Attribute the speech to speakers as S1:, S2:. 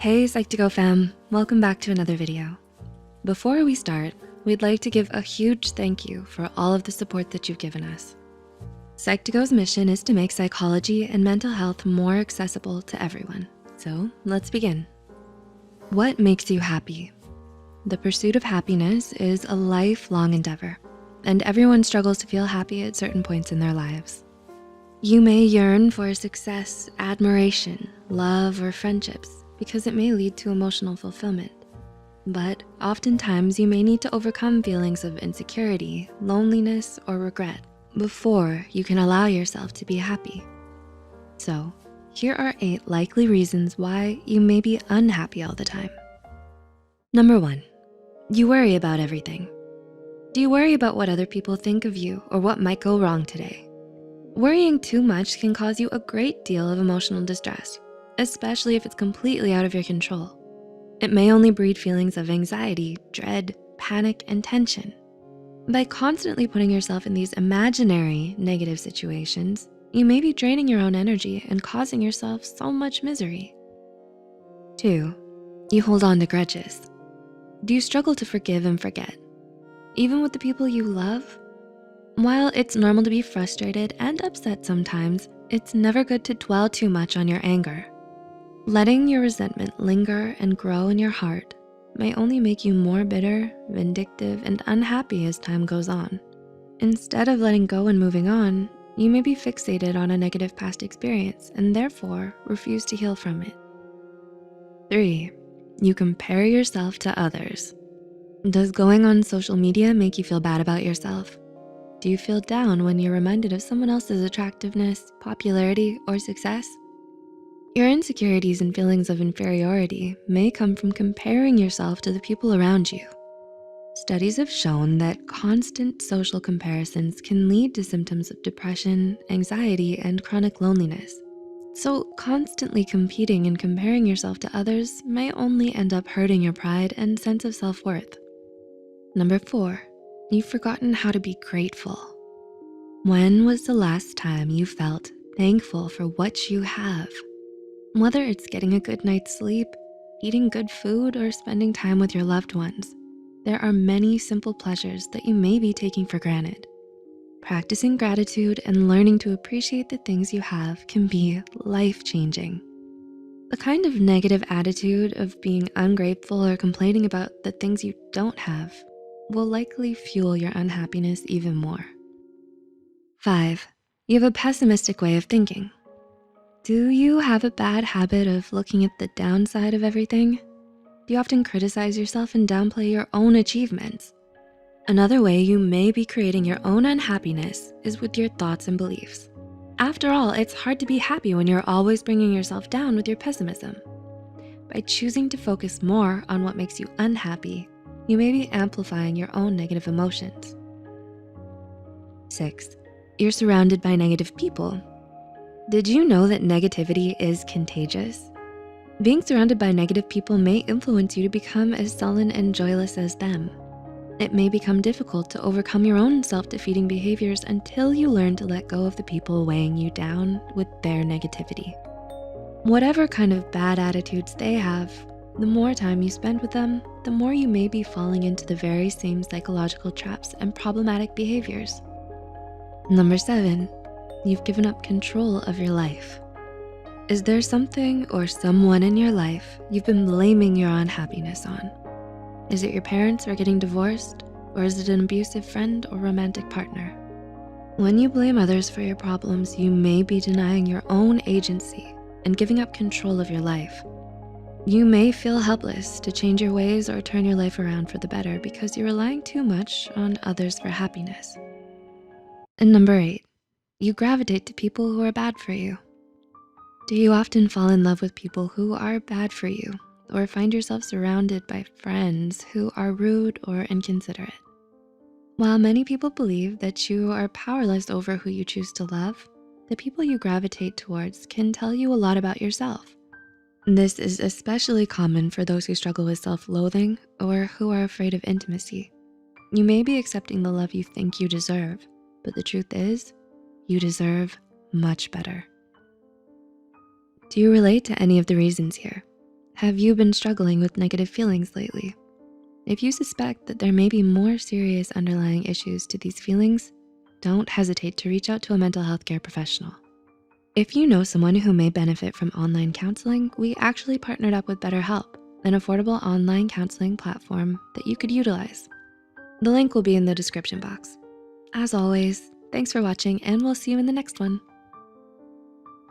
S1: Hey Psych2Go fam, welcome back to another video. Before we start, we'd like to give a huge thank you for all of the support that you've given us. Psych2Go's mission is to make psychology and mental health more accessible to everyone. So let's begin. What makes you happy? The pursuit of happiness is a lifelong endeavor, and everyone struggles to feel happy at certain points in their lives. You may yearn for success, admiration, love, or friendships because it may lead to emotional fulfillment. But oftentimes you may need to overcome feelings of insecurity, loneliness, or regret before you can allow yourself to be happy. So here are 8 likely reasons why you may be unhappy all the time. Number 1, you worry about everything. Do you worry about what other people think of you or what might go wrong today? Worrying too much can cause you a great deal of emotional distress, especially if it's completely out of your control. It may only breed feelings of anxiety, dread, panic, and tension. By constantly putting yourself in these imaginary negative situations, you may be draining your own energy and causing yourself so much misery. 2, you hold on to grudges. Do you struggle to forgive and forget, even with the people you love? While it's normal to be frustrated and upset sometimes, it's never good to dwell too much on your anger. Letting your resentment linger and grow in your heart may only make you more bitter, vindictive, and unhappy as time goes on. Instead of letting go and moving on, you may be fixated on a negative past experience and therefore refuse to heal from it. 3, you compare yourself to others. Does going on social media make you feel bad about yourself? Do you feel down when you're reminded of someone else's attractiveness, popularity, or success? Your insecurities and feelings of inferiority may come from comparing yourself to the people around you. Studies have shown that constant social comparisons can lead to symptoms of depression, anxiety, and chronic loneliness. So constantly competing and comparing yourself to others may only end up hurting your pride and sense of self-worth. Number 4, you've forgotten how to be grateful. When was the last time you felt thankful for what you have? Whether it's getting a good night's sleep, eating good food, or spending time with your loved ones, there are many simple pleasures that you may be taking for granted. Practicing gratitude and learning to appreciate the things you have can be life-changing. The kind of negative attitude of being ungrateful or complaining about the things you don't have will likely fuel your unhappiness even more. 5, you have a pessimistic way of thinking. Do you have a bad habit of looking at the downside of everything? Do you often criticize yourself and downplay your own achievements? Another way you may be creating your own unhappiness is with your thoughts and beliefs. After all, it's hard to be happy when you're always bringing yourself down with your pessimism. By choosing to focus more on what makes you unhappy, you may be amplifying your own negative emotions. 6, you're surrounded by negative people. Did you know that negativity is contagious? Being surrounded by negative people may influence you to become as sullen and joyless as them. It may become difficult to overcome your own self-defeating behaviors until you learn to let go of the people weighing you down with their negativity. Whatever kind of bad attitudes they have, the more time you spend with them, the more you may be falling into the very same psychological traps and problematic behaviors. Number 7, you've given up control of your life. Is there something or someone in your life you've been blaming your unhappiness on? Is it your parents who are getting divorced, or is it an abusive friend or romantic partner? When you blame others for your problems, you may be denying your own agency and giving up control of your life. You may feel helpless to change your ways or turn your life around for the better because you're relying too much on others for happiness. And number 8, you gravitate to people who are bad for you. Do you often fall in love with people who are bad for you or find yourself surrounded by friends who are rude or inconsiderate? While many people believe that you are powerless over who you choose to love, the people you gravitate towards can tell you a lot about yourself. This is especially common for those who struggle with self-loathing or who are afraid of intimacy. You may be accepting the love you think you deserve, but the truth is, you deserve much better. Do you relate to any of the reasons here? Have you been struggling with negative feelings lately? If you suspect that there may be more serious underlying issues to these feelings, don't hesitate to reach out to a mental health care professional. If you know someone who may benefit from online counseling, we actually partnered up with BetterHelp, an affordable online counseling platform that you could utilize. The link will be in the description box. As always, thanks for watching and we'll see you in the next one.